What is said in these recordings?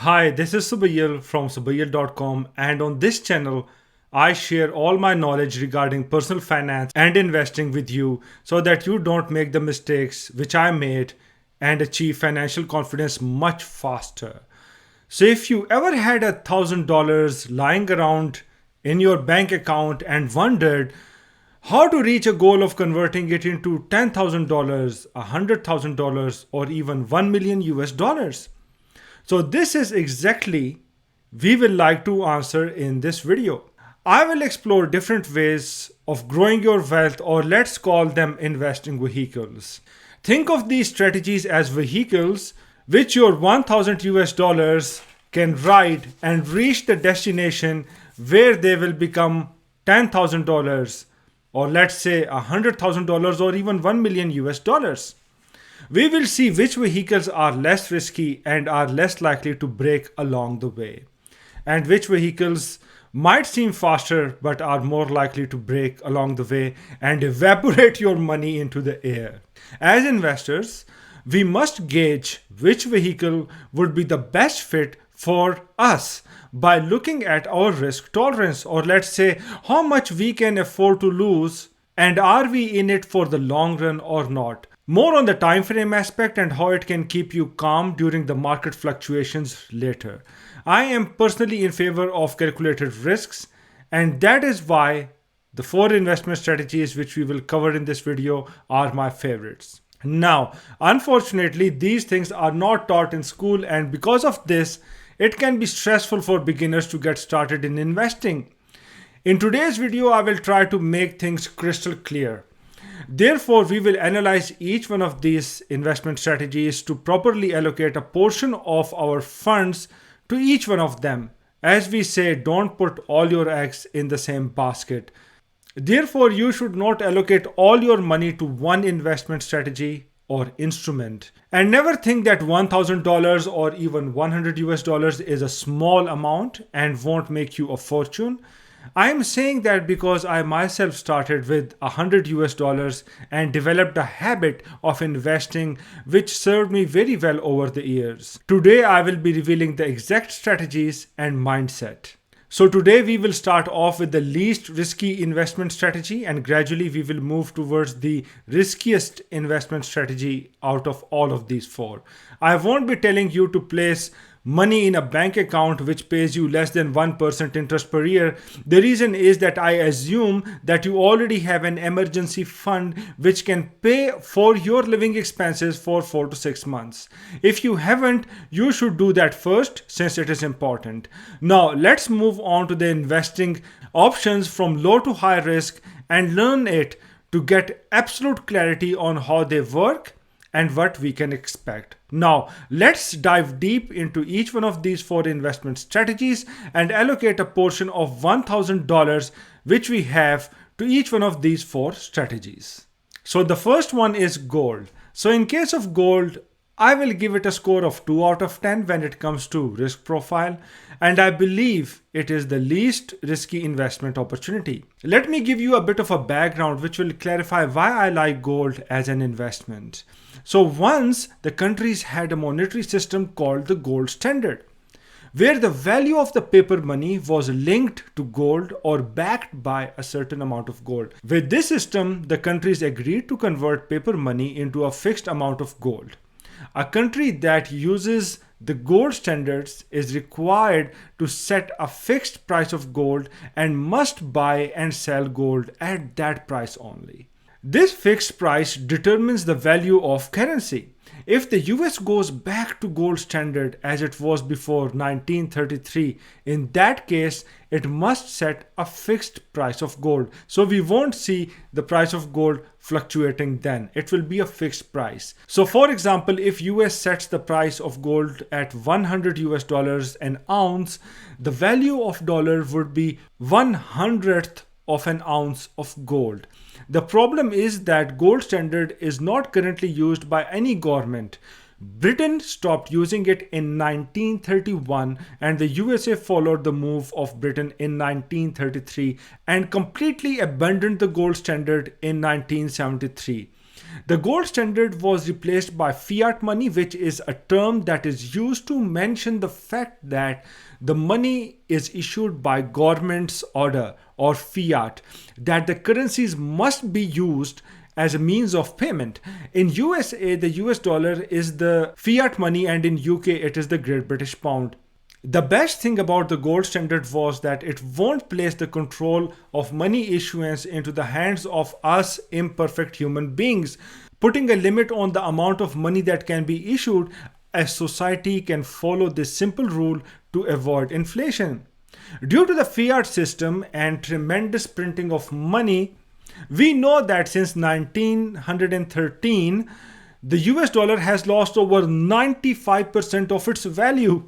Hi, this is Subayil from subayil.com, and on this channel I share all my knowledge regarding personal finance and investing with you so that you don't make the mistakes which I made and achieve financial confidence much faster. So if you ever had $1,000 lying around in your bank account and wondered how to reach a goal of converting it into $10,000, $100,000, or even 1 million US dollars, so this is exactly we will like to answer in this video. I will explore different ways of growing your wealth, or let's call them investing vehicles. Think of these strategies as vehicles which your 1000 US dollars can ride and reach the destination where they will become $10,000, or let's say $100,000, or even 1 million US dollars. We will see which vehicles are less risky and are less likely to break along the way, and which vehicles might seem faster but are more likely to break along the way and evaporate your money into the air. As investors, we must gauge which vehicle would be the best fit for us by looking at our risk tolerance, or let's say how much we can afford to lose, and are we in it for the long run or not. More on the time frame aspect and how it can keep you calm during the market fluctuations later. I am personally in favor of calculated risks, and that is why the 4 investment strategies which we will cover in this video are my favorites. Now, unfortunately, these things are not taught in school, and because of this, it can be stressful for beginners to get started in investing. In today's video, I will try to make things crystal clear. Therefore, we will analyze each one of these investment strategies to properly allocate a portion of our funds to each one of them. As we say, don't put all your eggs in the same basket. Therefore, you should not allocate all your money to one investment strategy or instrument. And never think that $1,000 or even 100 US dollars is a small amount and won't make you a fortune. I am saying that because I myself started with 100 US dollars and developed a habit of investing which served me very well over the years. Today I will be revealing the exact strategies and mindset. So today we will start off with the least risky investment strategy, and gradually we will move towards the riskiest investment strategy out of all of these 4. I won't be telling you to place money in a bank account which pays you less than 1% interest per year. The reason is that I assume that you already have an emergency fund which can pay for your living expenses for 4 to 6 months. If you haven't, you should do that first since it is important. Now let's move on to the investing options from low to high risk and learn it to get absolute clarity on how they work and what we can expect. Now, let's dive deep into each one of these 4 investment strategies and allocate a portion of $1,000 which we have to each one of these 4 strategies. So the first one is gold. So in case of gold, I will give it a score of 2 out of 10 when it comes to risk profile, and I believe it is the least risky investment opportunity. Let me give you a bit of a background which will clarify why I like gold as an investment. So once the countries had a monetary system called the gold standard, where the value of the paper money was linked to gold or backed by a certain amount of gold. With this system, the countries agreed to convert paper money into a fixed amount of gold. A country that uses the gold standards is required to set a fixed price of gold and must buy and sell gold at that price only. This fixed price determines the value of currency. If the US goes back to gold standard as it was before 1933, in that case, it must set a fixed price of gold. So we won't see the price of gold fluctuating then. It will be a fixed price. So for example, if US sets the price of gold at 100 US dollars an ounce, the value of dollar would be 1/100th of an ounce of gold. The problem is that gold standard is not currently used by any government. Britain stopped using it in 1931 and the USA followed the move of Britain in 1933 and completely abandoned the gold standard in 1973. The gold standard was replaced by fiat money, which is a term that is used to mention the fact that the money is issued by government's order or fiat, that the currencies must be used as a means of payment. In USA, the US dollar is the fiat money, and in UK, it is the Great British Pound. The best thing about the gold standard was that it won't place the control of money issuance into the hands of us imperfect human beings, putting a limit on the amount of money that can be issued. A society can follow this simple rule to avoid inflation. Due to the fiat system and tremendous printing of money, we know that since 1913, the US dollar has lost over 95% of its value,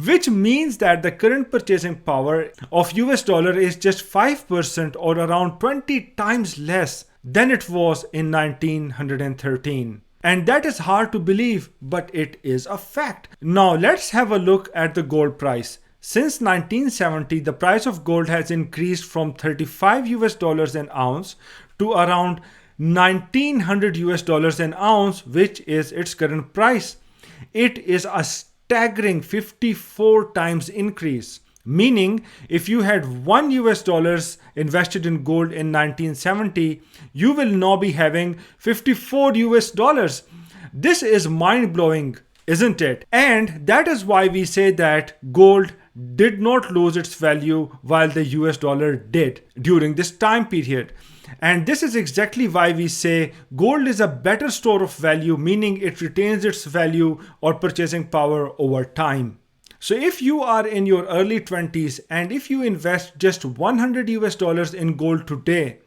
which means that the current purchasing power of US dollar is just 5% or around 20 times less than it was in 1913. And that is hard to believe, but it is a fact. Now let's have a look at the gold price. Since 1970, the price of gold has increased from 35 US dollars an ounce to around 1900 US dollars an ounce, which is its current price. It is a staggering 54 times increase, meaning if you had 1 US dollars invested in gold in 1970, you will now be having 54 US dollars. This is mind-blowing, isn't it? And that is why we say that gold did not lose its value while the US dollar did during this time period. And this is exactly why we say gold is a better store of value, meaning it retains its value or purchasing power over time. So if you are in your early 20s and if you invest just 100 US dollars in gold today,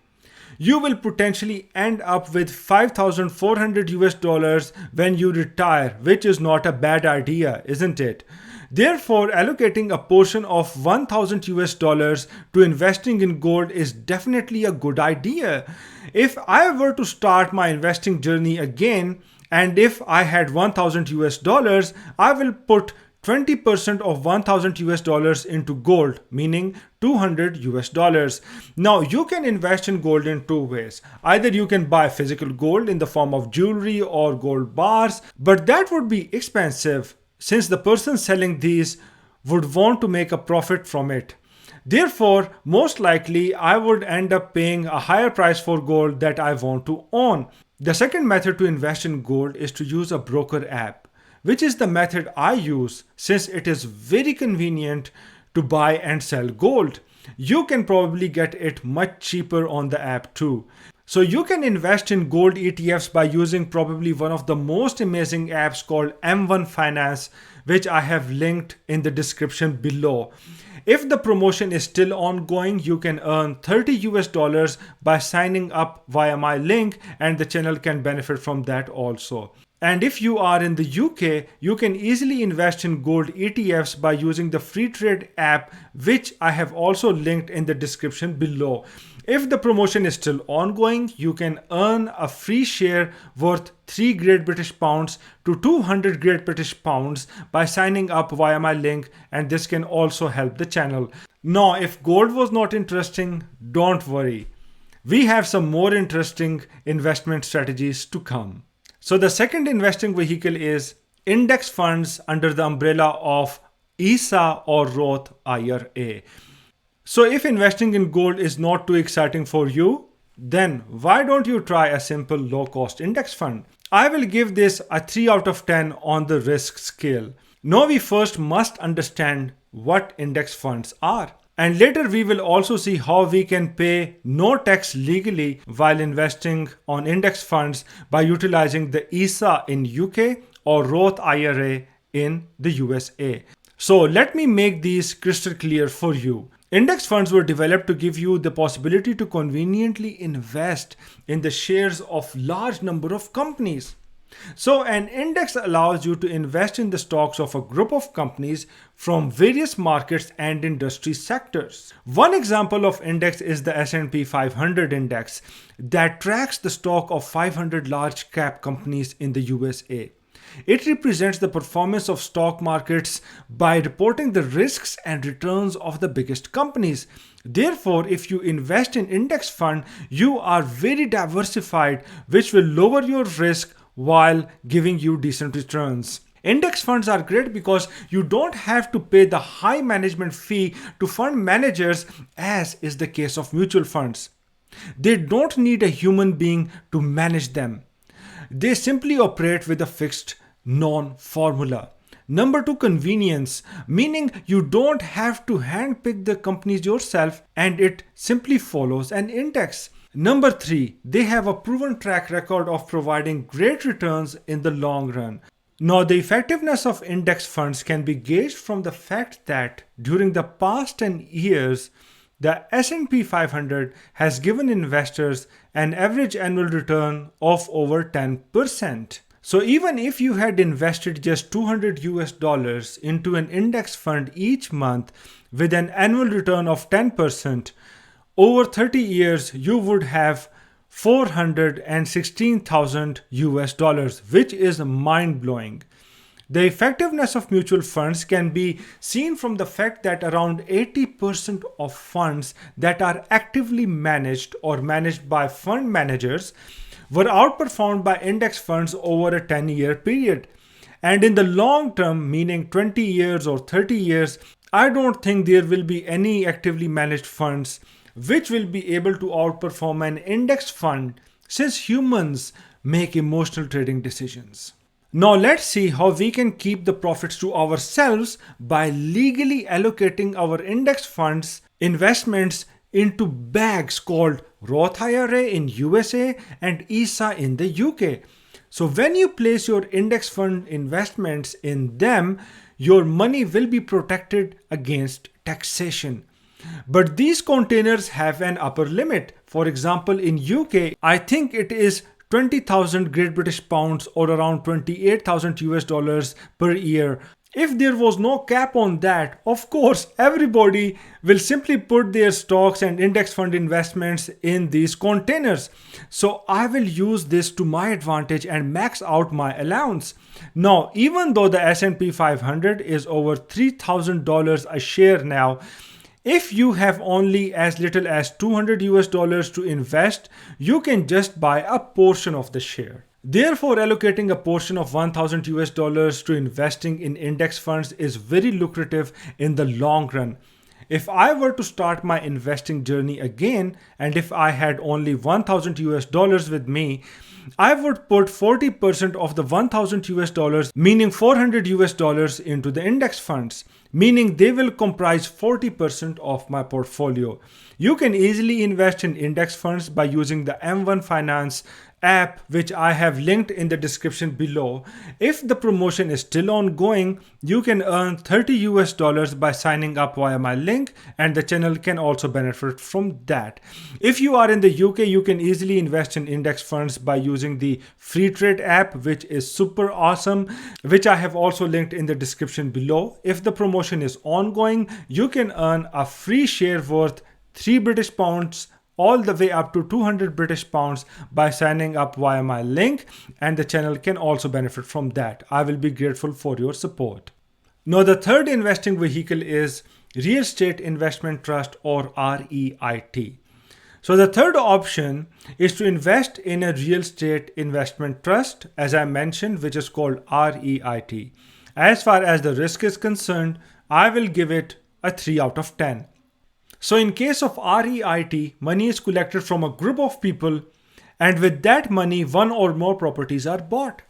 you will potentially end up with 5,400 US dollars when you retire, which is not a bad idea, isn't it? Therefore, allocating a portion of 1,000 US dollars to investing in gold is definitely a good idea. If I were to start my investing journey again, and if I had 1,000 US dollars, I will put 20% of 1,000 US dollars into gold, meaning 200 US dollars. Now, you can invest in gold in two ways. Either you can buy physical gold in the form of jewelry or gold bars, but that would be expensive, since the person selling these would want to make a profit from it. Therefore, most likely I would end up paying a higher price for gold that I want to own. The second method to invest in gold is to use a broker app, which is the method I use since it is very convenient to buy and sell gold. You can probably get it much cheaper on the app too. So you can invest in gold ETFs by using probably one of the most amazing apps called M1 Finance, which I have linked in the description below. If the promotion is still ongoing, you can earn 30 US dollars by signing up via my link, and the channel can benefit from that also. And if you are in the UK, you can easily invest in gold ETFs by using the free trade app, which I have also linked in the description below. If the promotion is still ongoing, you can earn a free share worth 3 Great British Pounds to 200 Great British Pounds by signing up via my link, and this can also help the channel. Now, if gold was not interesting, don't worry. We have some more interesting investment strategies to come. So the second investing vehicle is index funds under the umbrella of ISA or Roth-IRA. So if investing in gold is not too exciting for you, then why don't you try a simple low-cost index fund? I will give this a 3 out of 10 on the risk scale. Now we first must understand what index funds are. And later we will also see how we can pay no tax legally while investing on index funds by utilizing the ISA in UK or Roth-IRA in the USA. So let me make these crystal clear for you. Index funds were developed to give you the possibility to conveniently invest in the shares of large number of companies. So an index allows you to invest in the stocks of a group of companies from various markets and industry sectors. One example of index is the S&P 500 index that tracks the stock of 500 large cap companies in the USA. It represents the performance of stock markets by reporting the risks and returns of the biggest companies. Therefore, if you invest in index fund, you are very diversified, which will lower your risk while giving you decent returns. Index funds are great because you don't have to pay the high management fee to fund managers, as is the case of mutual funds. They don't need a human being to manage them. They simply operate with a fixed known formula. Number two, convenience, meaning you don't have to handpick the companies yourself and it simply follows an index. Number three, they have a proven track record of providing great returns in the long run. Now, the effectiveness of index funds can be gauged from the fact that during the past 10 years, the S&P 500 has given investors an average annual return of over 10%. So even if you had invested just $200 into an index fund each month with an annual return of 10%, over 30 years you would have $416,000, which is mind-blowing. The effectiveness of mutual funds can be seen from the fact that around 80% of funds that are actively managed or managed by fund managers were outperformed by index funds over a 10-year period. And in the long term, meaning 20 years or 30 years, I don't think there will be any actively managed funds which will be able to outperform an index fund, since humans make emotional trading decisions. Now let's see how we can keep the profits to ourselves by legally allocating our index funds investments into bags called Roth-IRA in USA and ISA in the UK. So when you place your index fund investments in them, your money will be protected against taxation. But these containers have an upper limit. For example, in UK, I think it is 20,000 Great British pounds or around 28,000 US dollars per year. If there was no cap on that, of course, everybody will simply put their stocks and index fund investments in these containers. So I will use this to my advantage and max out my allowance. Now, even though the S&P 500 is over $3,000 a share now, if you have only as little as $200 to invest, you can just buy a portion of the share. Therefore, allocating a portion of $1,000 to investing in index funds is very lucrative in the long run. If I were to start my investing journey again, and if I had only $1,000 with me, I would put 40% of the $1,000, meaning $400 into the index funds, meaning they will comprise 40% of my portfolio. You can easily invest in index funds by using the M1 Finance app, which I have linked in the description below. If the promotion is still ongoing, you can earn $30 by signing up via my link, and the channel can also benefit from that. If you are in the UK, you can easily invest in index funds by using the free trade app, which is super awesome, which I have also linked in the description below. If the promotion is ongoing, you can earn a free share worth 3 British pounds all the way up to 200 British pounds by signing up via my link, and the channel can also benefit from that. I will be grateful for your support. Now, the third investing vehicle is Real Estate Investment Trust, or REIT. So the third option is to invest in a real estate investment trust, as I mentioned, which is called REIT. As far as the risk is concerned, I will give it a 3 out of 10. So in case of REIT, money is collected from a group of people, and with that money, one or more properties are bought.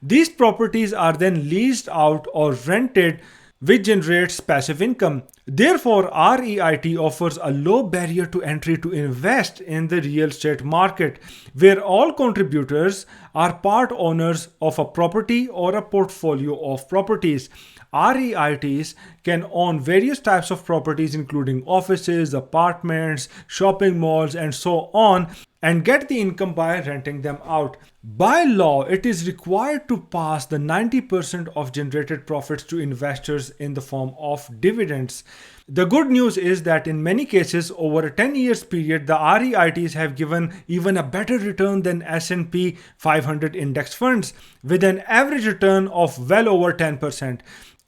These properties are then leased out or rented, which generates passive income. Therefore, REIT offers a low barrier to entry to invest in the real estate market, where all contributors are part owners of a property or a portfolio of properties. REITs can own various types of properties, including offices, apartments, shopping malls, and so on, and get the income by renting them out. By law, it is required to pass the 90% of generated profits to investors in the form of dividends. The good news is that in many cases, over a 10 years period, the REITs have given even a better return than S&P 500 500 index funds with an average return of well over 10%.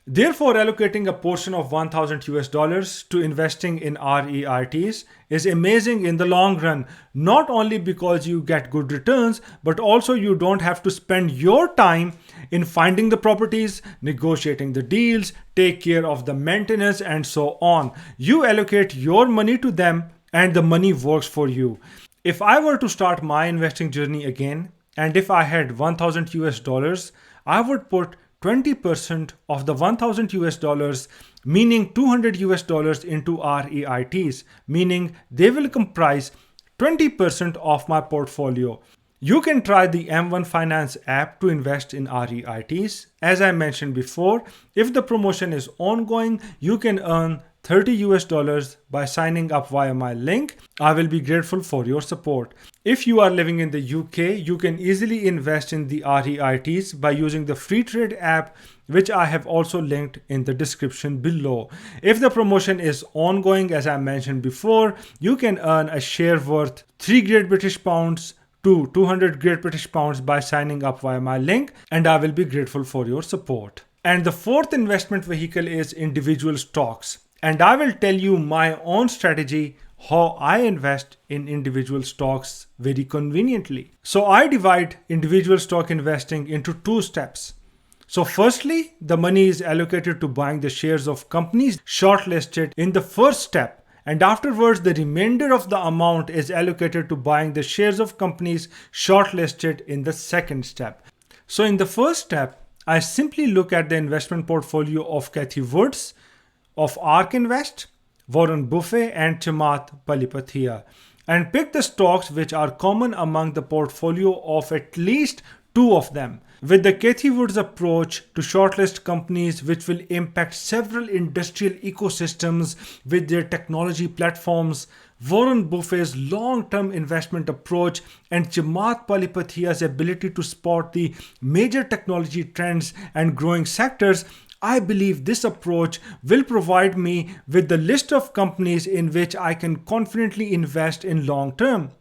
Therefore, allocating a portion of $1,000 to investing in REITs is amazing in the long run, not only because you get good returns, but also you don't have to spend your time in finding the properties, negotiating the deals, take care of the maintenance, and so on. You allocate your money to them and the money works for you. If I were to start my investing journey again, and if I had $1,000, I would put 20% of the $1,000, meaning $200 into REITs, meaning they will comprise 20% of my portfolio. You can try the M1 Finance app to invest in REITs. As I mentioned before, if the promotion is ongoing, you can earn $30 by signing up via my link. I will be grateful for your support. If you are living in the UK, you can easily invest in the REITs by using the free trade app, which I have also linked in the description below. If the promotion is ongoing, as I mentioned before, you can earn a share worth 3 Great British Pounds to 200 Great British Pounds by signing up via my link, and I will be grateful for your support. And the fourth investment vehicle is individual stocks. And I will tell you my own strategy, how I invest in individual stocks very conveniently. So I divide individual stock investing into two steps. So firstly, the money is allocated to buying the shares of companies shortlisted in the first step. And afterwards, the remainder of the amount is allocated to buying the shares of companies shortlisted in the second step. So in the first step, I simply look at the investment portfolio of Cathie Woods, of ARK Invest, Warren Buffett, and Chamath Palihapitiya, and pick the stocks which are common among the portfolio of at least two of them. With the Cathie Woods approach to shortlist companies which will impact several industrial ecosystems with their technology platforms, Warren Buffett's long-term investment approach, and Chamath Palihapitiya's ability to spot the major technology trends and growing sectors, I believe this approach will provide me with the list of companies in which I can confidently invest in long term.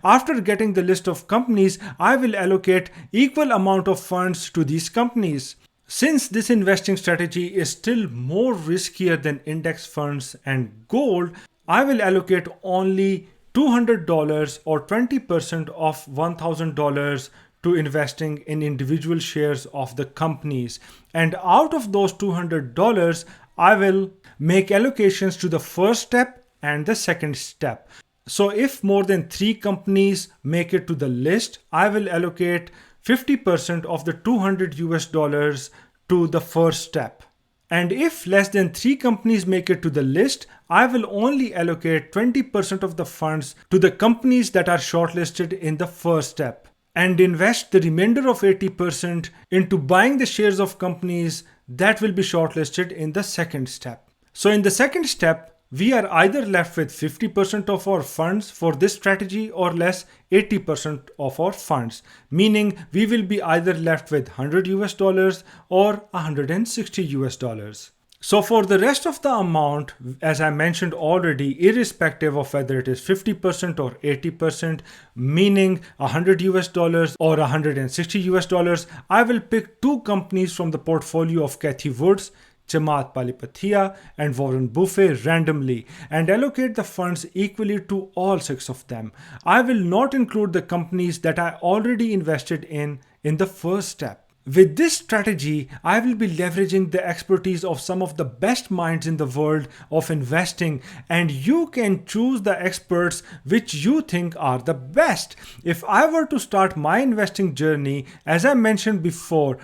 After getting the list of companies, I will allocate equal amount of funds to these companies. Since this investing strategy is still more riskier than index funds and gold, I will allocate only $200 or 20% of $1,000 to investing in individual shares of the companies. And out of those $200, I will make allocations to the first step and the second step. So if more than 3 companies make it to the list, I will allocate 50% of the $200 to the first step. And if less than 3 companies make it to the list, I will only allocate 20% of the funds to the companies that are shortlisted in the first step, and invest the remainder of 80% into buying the shares of companies that will be shortlisted in the second step. So in the second step, we are either left with 50% of our funds for this strategy or less 80% of our funds, meaning we will be either left with $100 or $160. So for the rest of the amount, as I mentioned already, irrespective of whether it is 50% or 80%, meaning $100 or $160, I will pick 2 companies from the portfolio of Cathie Woods, Chamath Palihapitiya, and Warren Buffett randomly and allocate the funds equally to all 6 of them. I will not include the companies that I already invested in the first step. With this strategy, I will be leveraging the expertise of some of the best minds in the world of investing, and you can choose the experts which you think are the best. If I were to start my investing journey, as I mentioned before,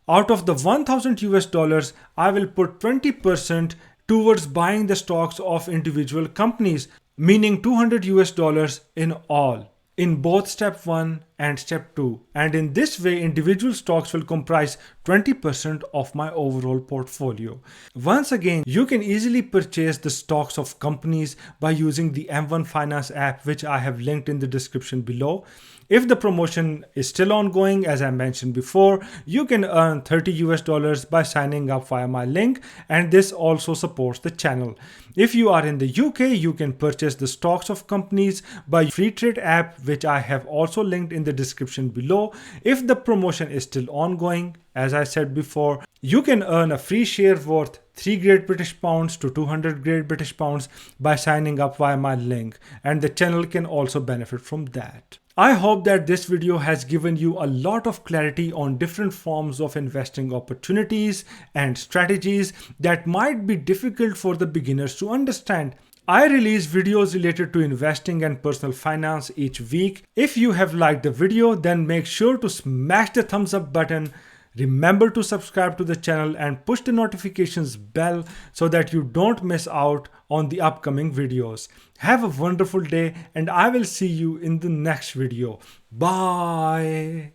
out of the $1,000, I will put 20% towards buying the stocks of individual companies, meaning $200 in all, in both step 1 and step 2. And in this way, individual stocks will comprise 20% of my overall portfolio. Once again, you can easily purchase the stocks of companies by using the M1 Finance app, which I have linked in the description below. If the promotion is still ongoing, as I mentioned before, you can earn $30 by signing up via my link, and this also supports the channel. If you are in the UK, you can purchase the stocks of companies by free trade app, which I have also linked in the description below. If the promotion is still ongoing, as I said before, you can earn a free share worth 3 Great British Pounds to 200 Great British Pounds by signing up via my link, and the channel can also benefit from that. I hope that this video has given you a lot of clarity on different forms of investing opportunities and strategies that might be difficult for the beginners to understand. I release videos related to investing and personal finance each week. If you have liked the video, then make sure to smash the thumbs up button. Remember to subscribe to the channel and push the notifications bell so that you don't miss out on the upcoming videos. Have a wonderful day, and I will see you in the next video. Bye.